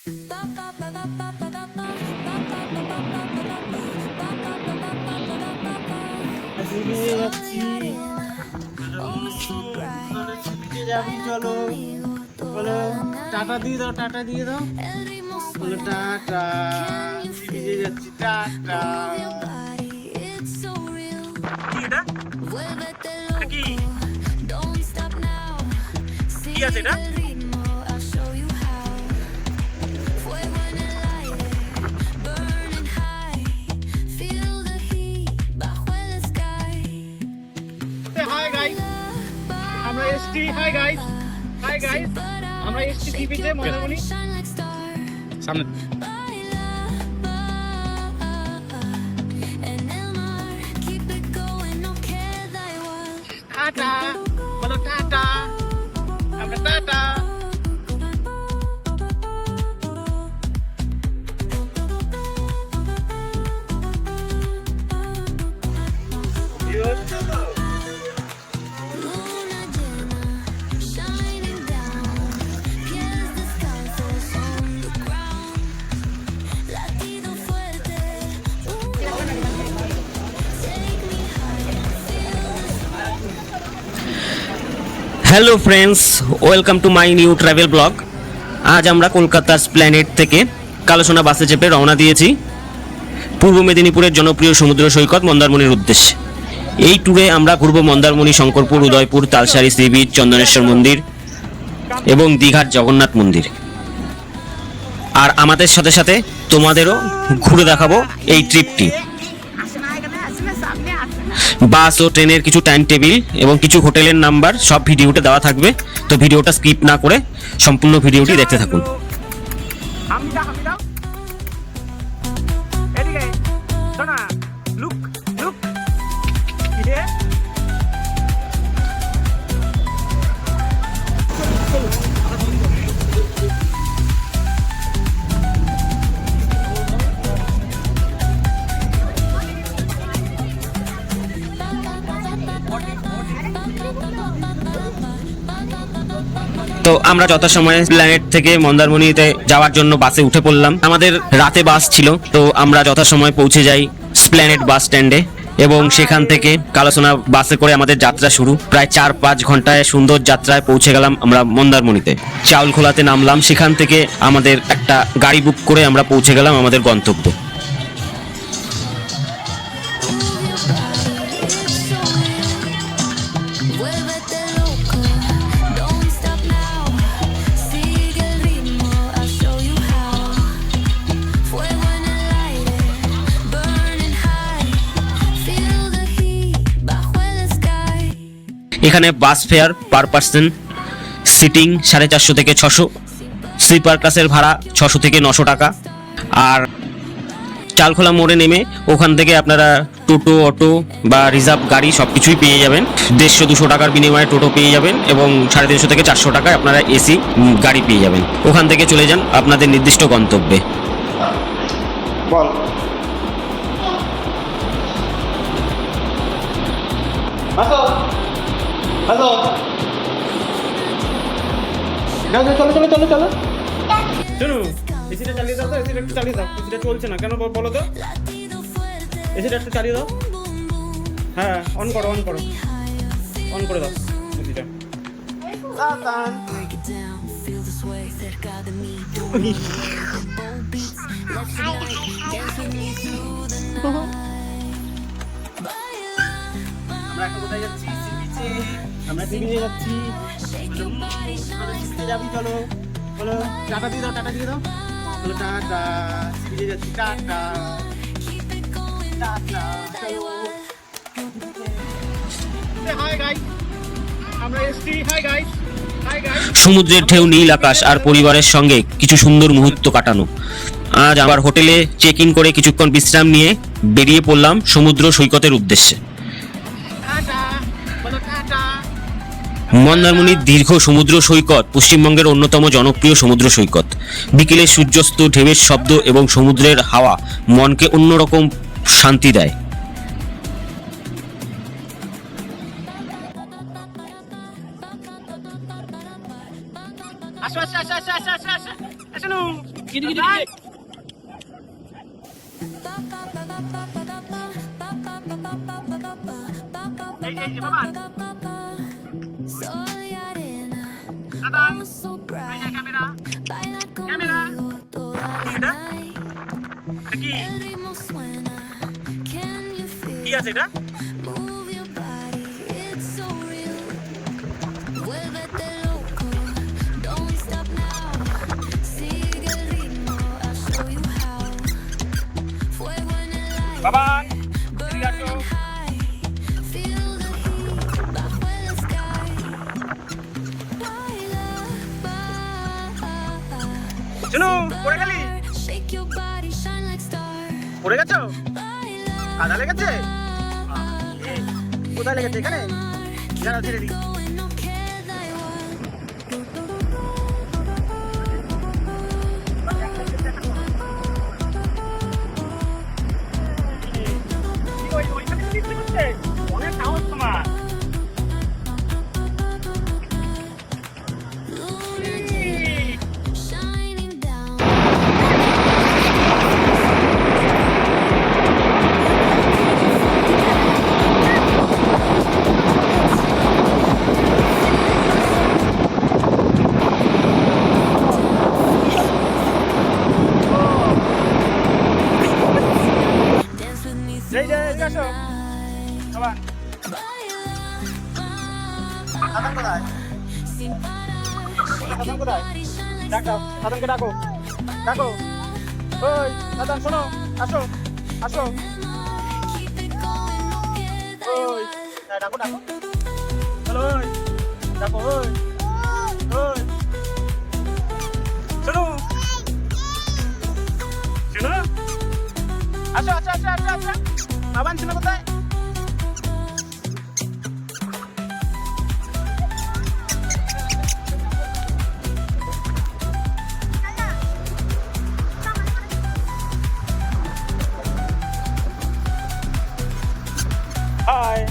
চলো বলো টাটা দিয়ে দাও, টাটা দিয়ে দাও, বলো টাটা, ভিজে যাচ্ছি, টাটা। কি এটা? কি কি আছে এটা? হাই গাইস, আমরা এসছি। হাই গাইস, হাই গাইস, আমরা এসছি টিভিতে মন্দারমণি সামনে। টাটা বলো, টাটা, আমরা tata. Hello friends, welcome to my new travel blog. আজ আমরা কলকাতার স্প্ল্যানেড থেকে কালোসোনা বাসে চেপে রওনা দিয়েছি পূর্ব মেদিনীপুরের জনপ্রিয় সমুদ্র সৈকত মন্দারমণির উদ্দেশ্যে। এই ট্যুরে আমরা ঘুরব মন্দারমণি, শঙ্করপুর, উদয়পুর, তালসারি সি বিচ, চন্দনেশ্বর মন্দির এবং দীঘার জগন্নাথ মন্দির। আর আমাদের সাথে সাথে তোমাদেরও ঘুরে দেখাবো এই ট্রিপটি। বাস ও ট্রেনের কিছু টাইম টেবিল এবং কিছু হোটেলের নাম্বার সব ভিডিওতে দেওয়া থাকবে, তো ভিডিওটা স্কিপ না করে সম্পূর্ণ ভিডিওটি দেখতে থাকুন। তো আমরা যথাসময়ে প্ল্যানেট থেকে মন্দারমণিতে যাওয়ার জন্য বাসে উঠে পড়লাম। আমাদের রাতে বাস ছিল, তো আমরা যথাসময়ে পৌঁছে যাই স্প্ল্যানেট বাস স্ট্যান্ডে এবং সেখান থেকে কালোসোনা বাসে করে আমাদের যাত্রা শুরু। প্রায় 4-5 ঘন্টায় সুন্দর যাত্রায় পৌঁছে গেলাম আমরা মন্দারমণিতে। চাউলখোলাতে নামলাম, সেখান থেকে আমাদের একটা গাড়ি বুক করে আমরা পৌঁছে গেলাম আমাদের গন্তব্য। এখানে বাস ফেয়ার পার পার্সন সিটিং 450 থেকে 600, স্লিপার ক্লাসের ভাড়া 600 থেকে 900 টাকা। আর চালখোলা মোড়ে নেমে ওখান থেকে আপনারা টোটো, অটো বা রিজার্ভ গাড়ি সব কিছুই পেয়ে যাবেন। 150-200 টাকার বিনিময়ে টোটো পেয়ে যাবেন এবং 350 থেকে 400 টাকায় আপনারা এসি গাড়ি পেয়ে যাবেন। ওখান থেকে চলে যান আপনাদের নির্দিষ্ট গন্তব্যে। বল আসো, আসো, চলো চলো চলো চলো। শুনো, এসিটা চালিয়ে দাও তো, এসিটা একটু চালিয়ে দাও। এসিটা চলছে না কেন বলো তো, এসিটা একটু চালিয়ে দাও। হ্যাঁ, অন করো, অন করো, অন করে দাও এসিটা। আমরা এখন কোথায় যাচ্ছি? আমরা দিঘিতে যাচ্ছি। যাবি, চলো বলো টাটা দিয়ে দাও, টাটা দিয়ে দাও, বলো টাটা, দিঘিতে যাচ্ছি, টাটা টাটা। হাই গাইস, আমরা এসছি। Hi guys, hi guys. সমুদ্রের ঢেউ, নীল আকাশ আর পরিবারের সঙ্গে কিছু সুন্দর মুহূর্ত কাটানো। আজ আবার হোটেলে চেক ইন করে কিছুক্ষণ বিশ্রাম নিয়ে বেরিয়ে পড়লাম সমুদ্র সৈকতের উদ্দেশ্যে। মন্দারমণির দীর্ঘ সমুদ্র সৈকত পশ্চিমবঙ্গের অন্যতম জনপ্রিয় সমুদ্র সৈকত। বিকেলের সূর্যাস্ত, ঢেউয়ের শব্দ এবং সমুদ্রের হাওয়া মনকে অন্যরকম শান্তি দেয়। আসো আসো আসো আসো আসো আসো আসো। Soy arena, oh so bright. Baila conmigo toda la night. El ritmo suena, can you feel? Move your body, it's so real. Vuélvete loco, don't stop now. Sigue el ritmo, I'll show you how. Fuego en el aire, burning high. Feel the heat bajo el sky. Baila, শুনো পড়ে গেলি shake your body, shine like star. পড়ে গেছো Baila, আদা লেগেছে কোথায় লেগেছে এখানে যারা ছেড়ে দিই going, no queda igual. অনেক সাহস তোমার Shining down. Dance with me through Jay, the Gasho. night. বাবা সাধন কোথায় Sin parar, shake Sadhan your কোথায় body, shine like ডাক দাও star. সাধনকে ডাকো ডাকো ওই সাধন শোনো আসো আসো Keep it going, no queda ওই igual. হ্যাঁ, ডাকো ডাকো চলো ওই ডাকো ওই ওই শোনো শোনো আসো আসো আসো আসো আসো আবান শোনো কোথায় high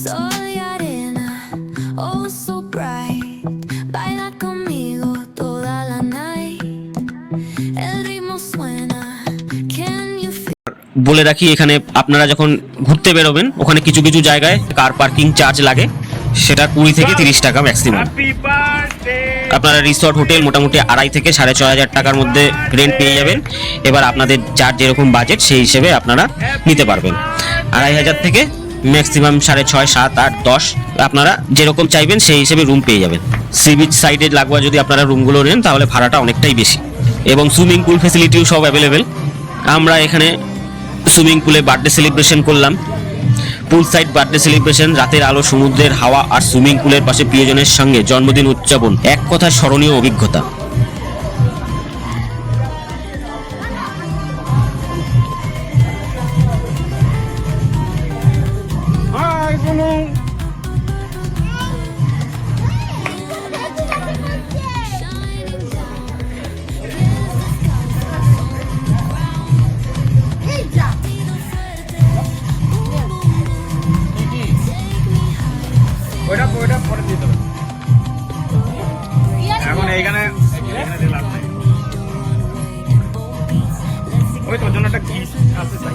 Soy arena, oh so bright. Baila conmigo toda la night. El ritmo suena, can you feel? বলে রাখি এখানে আপনারা যখন ঘুরতে বেরোবেন ওখানে কিছু কিছু জায়গায় কার পার্কিং চার্জ লাগে, সেটা 20 থেকে 30 টাকা ম্যাক্সিমাম। হ্যাপি বার্থডে আপনারা রিসর্ট হোটেল মোটামুটি 2.5 থেকে 6,500 টাকার মধ্যে রেন্ট পেয়ে যাবেন। এবার আপনাদের যার যেরকম বাজেট সেই হিসেবে আপনারা নিতে পারবেন। 2,500 থেকে ম্যাক্সিমাম 6.5, 7, 8, 10 আপনারা যেরকম চাইবেন সেই হিসেবে রুম পেয়ে যাবেন। সি বিচ সাইডে লাগোয়া যদি আপনারা রুমগুলো নেন তাহলে ভাড়াটা অনেকটাই বেশি, এবং সুইমিং পুল ফেসিলিটিও সব অ্যাভেলেবেল। আমরা এখানে সুইমিং পুলে বার্থডে সেলিব্রেশন করলাম। পুল সাইড বার্থডে সেলিব্রেশন, রাতের আলো, সমুদ্রের হাওয়া আর সুইমিং পুলের পাশে প্রিয়জনের সঙ্গে জন্মদিন উদযাপন, এক কথায় স্মরণীয় অভিজ্ঞতা। হাই শুনো Shining down. ওইটা ওইটা পরে দিয়ে দেবে এখন এইখানে এখানে দিয়ে লাভ নাই ওই তোর জন্য একটা গিফট আছে তাই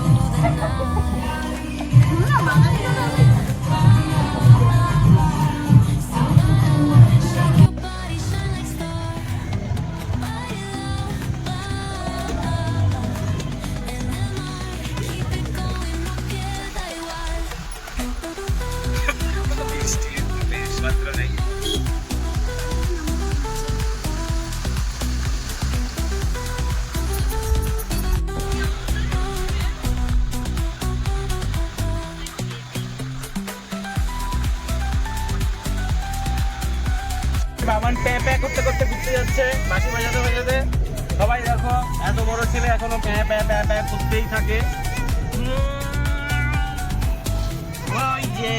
বাবান প্যা প্যা করতে করতে ঘুরতে যাচ্ছে, বাঁশি বাজাতে বাজাতে। সবাই দেখো এত বড় ছেলে এখনো প্যা প্যা প্যা প্যা করতেই থাকে। ওই যে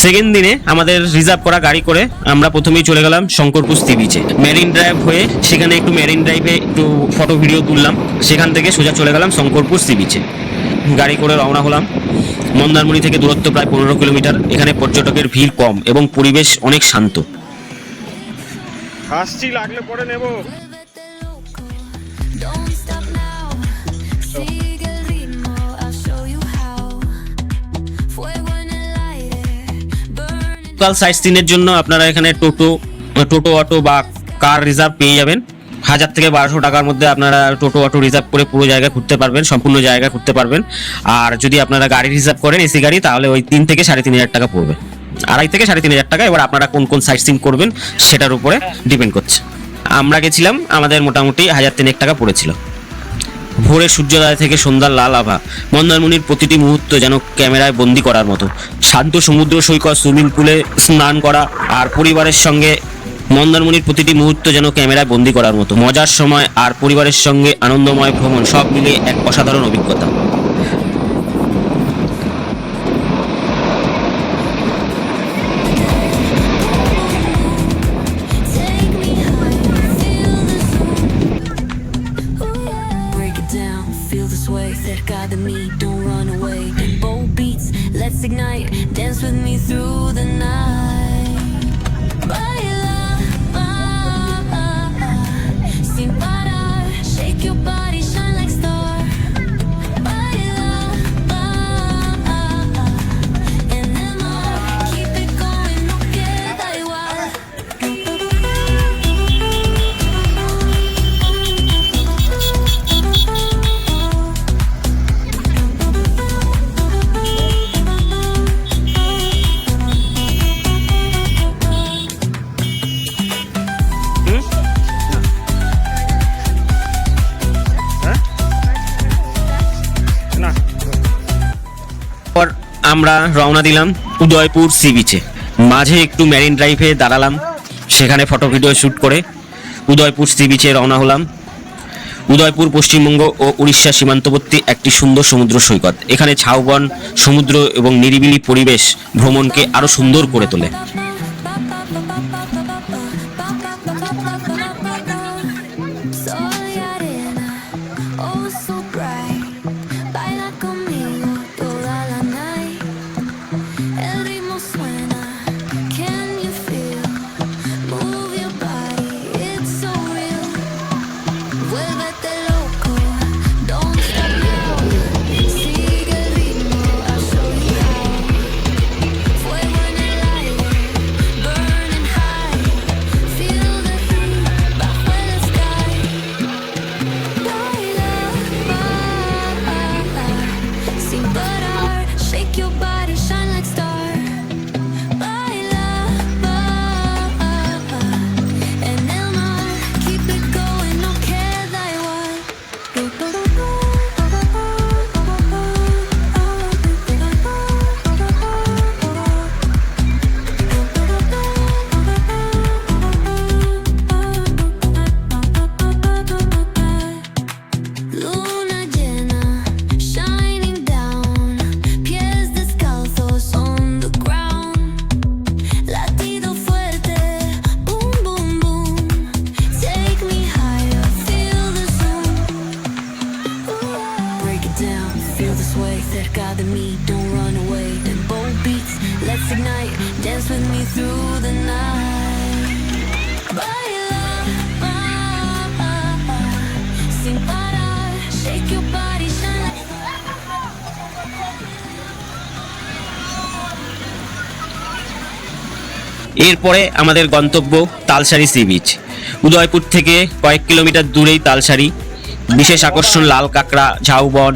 সেকেন্ড দিনে আমাদের রিজার্ভ করা গাড়ি করে আমরা প্রথমেই চলে গেলাম শঙ্করপুর সি বিচে। মেরিন ড্রাইভ হয়ে সেখানে একটু মেরিন ড্রাইভে একটু ফটো ভিডিও তুললাম, সেখান থেকে সোজা চলে গেলাম শঙ্করপুর সি বিচে। গাড়ি করে রওনা হলাম। মন্দারমণি থেকে দূরত্ব প্রায় 15 কিলোমিটার। এখানে পর্যটকের ভিড় কম এবং পরিবেশ অনেক শান্ত। আসছি, লাগলে পরে নেব। Vuélvete loco, don't stop now. Sigue el ritmo, I'll show you how. Fuego en el aire, burning. Local site সিনের জন্য আপনারা এখানে টোটো অটো বা কার রিজার্ভ পেয়ে যাবেন। 1000 থেকে 1200 টাকার মধ্যে আপনারা টোটো অটো রিজার্ভ করে পুরো জায়গা ঘুরতে পারবেন, সম্পূর্ণ জায়গা ঘুরতে পারবেন। আর যদি আপনারা গাড়ি রিজার্ভ করেন এসি গাড়ি, তাহলে ওই 3 থেকে 3500 টাকা পড়বে, 2.5 থেকে 3500 টাকা। এবার আপনারা কোন কোন সাইট সিন করবেন সেটার উপরে ডিপেন্ড করছে। আমরা গেছিলাম, আমাদের মোটামুটি 1003 টাকা পড়েছিল। ভোরে সূর্যোদয় থেকে সন্ধ্যার লাল আভা, মন্দারমণির প্রতিটি মুহূর্ত যেন ক্যামেরায় বন্দি করার মতো। শান্ত সমুদ্র সৈকত, সুইমিং পুলে স্নান করা আর পরিবারের সঙ্গে মন্দারমণির প্রতিটি মুহূর্ত যেন ক্যামেরায় বন্দি করার মতো। মজার সময় আর পরিবারের সঙ্গে আনন্দময় ভ্রমণ, সব মিলিয়ে এক অসাধারণ অভিজ্ঞতা। Take me higher, feel the zoom. Ooh, yeah. Break it down, feel the sway. Cerca de mí, don't run away. Bold beats, let's ignite. Dance with me through the night. Baila, sin parar. Shake your body, shine like star. Baila, en el mar. Keep it going, no queda igual. না, পর আমরা রওনা দিলাম Udaipur C বিচে। মাঝে একটু marine ড্রাইভে দাঁড়ালাম, সেখানে ফটো ভিডিও শ্যুট করে উদয়পুর সি বিচে রওনা হলাম। উদয়পুর পশ্চিমবঙ্গ ও উড়িষ্যা সীমান্তবর্তী একটি সুন্দর সমুদ্র সৈকত। এখানে ঝাউবন, সমুদ্র এবং নিরিবিলি পরিবেশ ভ্রমণকে আরো সুন্দর করে তোলে। Sol y arena, oh so bright. Baila conmigo toda la night. El ritmo suena, can you feel? Move your body, it's so real. Vuélvete loco, don't stop now. Sigue el ritmo, I'll show you how. Fuego en el aire, burning high. Feel the heat bajo el sky. Baila, sin parar. Shake your body, shine like star. Baila, en el mar. Keep it going, no queda igual. Luna llena, shining down. Pies descalzos on the ground. Latido fuerte, boom, boom, boom. Take me higher, feel the zoom. Break it down, feel the sway. Cerca de mí, don't run away. And bold beats, let's ignite. Dance with me through the night. Baila, sin parar. Shake your body, shine like এরপরে আমাদের গন্তব্য Talsari sea beach. Udaipur থেকে কয়েক kilometre দূরেই তালসারি। বিশেষ আকর্ষণ লাল কাঁকড়া, ঝাউবন,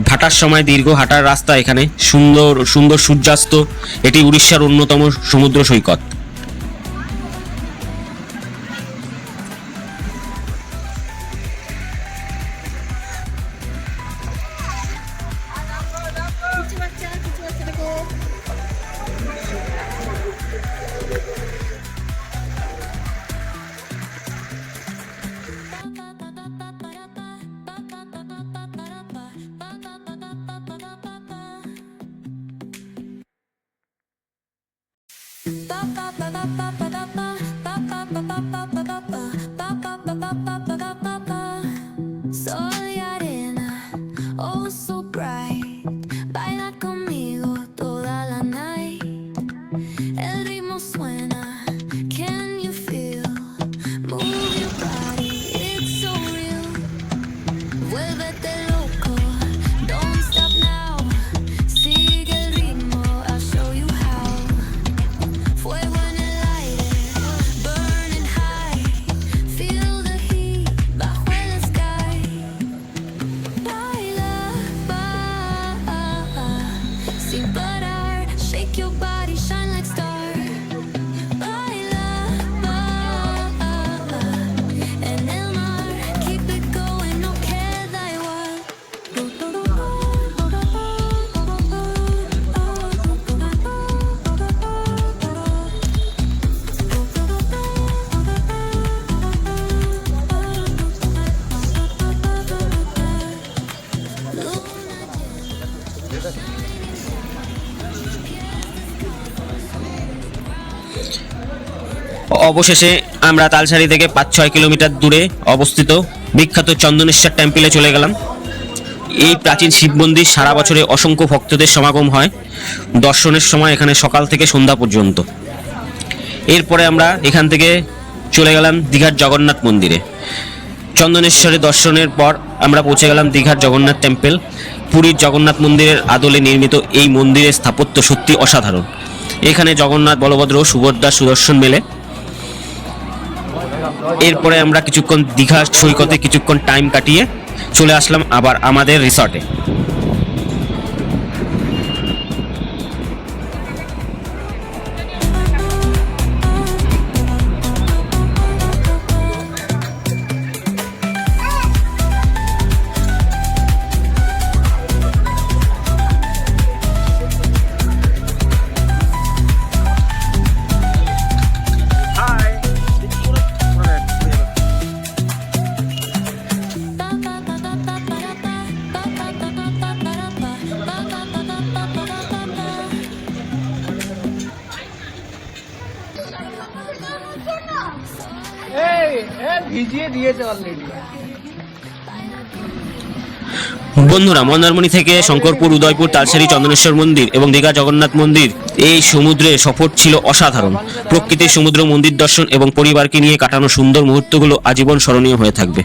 ভাটার সময় দীর্ঘ হাঁটার রাস্তা। এখানে সুন্দর সুন্দর সূর্যাস্ত। এটি উড়িষ্যার অন্যতম সমুদ্র সৈকত। Soy arena, oh so bright. Baila conmigo toda la night. El ritmo suena, can you feel? Move your body, it's so real. Vuélvete loco, don't stop now. Sigue el ritmo, I'll show you how. Fuego en el aire, burning high. Feel the heat bajo el sky. Baila, sin parar. Shake your body, shine like star. Baila, en el mar. Keep it going, no queda igual. অবশেষে আমরা তালসারি থেকে 5-6 kilometre দূরে অবস্থিত বিখ্যাত চন্দনেশ্বর টেম্পলে চলে গেলাম। এই প্রাচীন শিব মন্দির সারা বছরে অসংখ্য ভক্তদের সমাগম হয় দর্শনের সময় এখানে সকাল থেকে সন্ধ্যা পর্যন্ত। এরপরে আমরা এখান থেকে চলে গেলাম দীঘার জগন্নাথ মন্দিরে। চন্দনেশ্বরে দর্শনের পর আমরা পৌঁছে গেলাম দীঘার জগন্নাথ টেম্পল। পুরীর জগন্নাথ মন্দিরের আদলে নির্মিত এই মন্দিরের স্থাপত্য সত্যি অসাধারণ। এখানে জগন্নাথ, বলভদ্র, সুভদ্রা সুদর্শন মেলে। এরপরে আমরা কিছুক্ষণ দীঘা সৈকতে কিছুক্ষণ টাইম কাটিয়ে চলে আসলাম আবার আমাদের রিসর্টে। ভিজিয়ে দিয়েছে অলরেডি। বন্ধুরা, মন্দারমণি থেকে শঙ্করপুর, উদয়পুর, তালসারি, চন্দনেশ্বর মন্দির এবং দীঘা জগন্নাথ মন্দির, এই সমুদ্রে সফর ছিল অসাধারণ। প্রকৃতির সমুদ্র, মন্দির দর্শন এবং পরিবারকে নিয়ে কাটানো সুন্দর মুহূর্তগুলো আজীবন স্মরণীয় হয়ে থাকবে।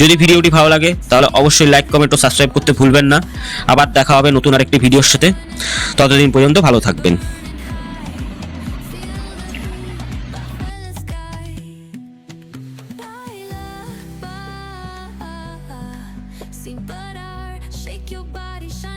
যদি ভিডিওটি ভালো লাগে তাহলে অবশ্যই লাইক, কমেন্ট ও সাবস্ক্রাইব করতে ভুলবেন না। আবার দেখা হবে নতুন আরেকটি ভিডিওর সাথে। ততদিন পর্যন্ত ভালো থাকবেন। Sin parar, shake your body, shine.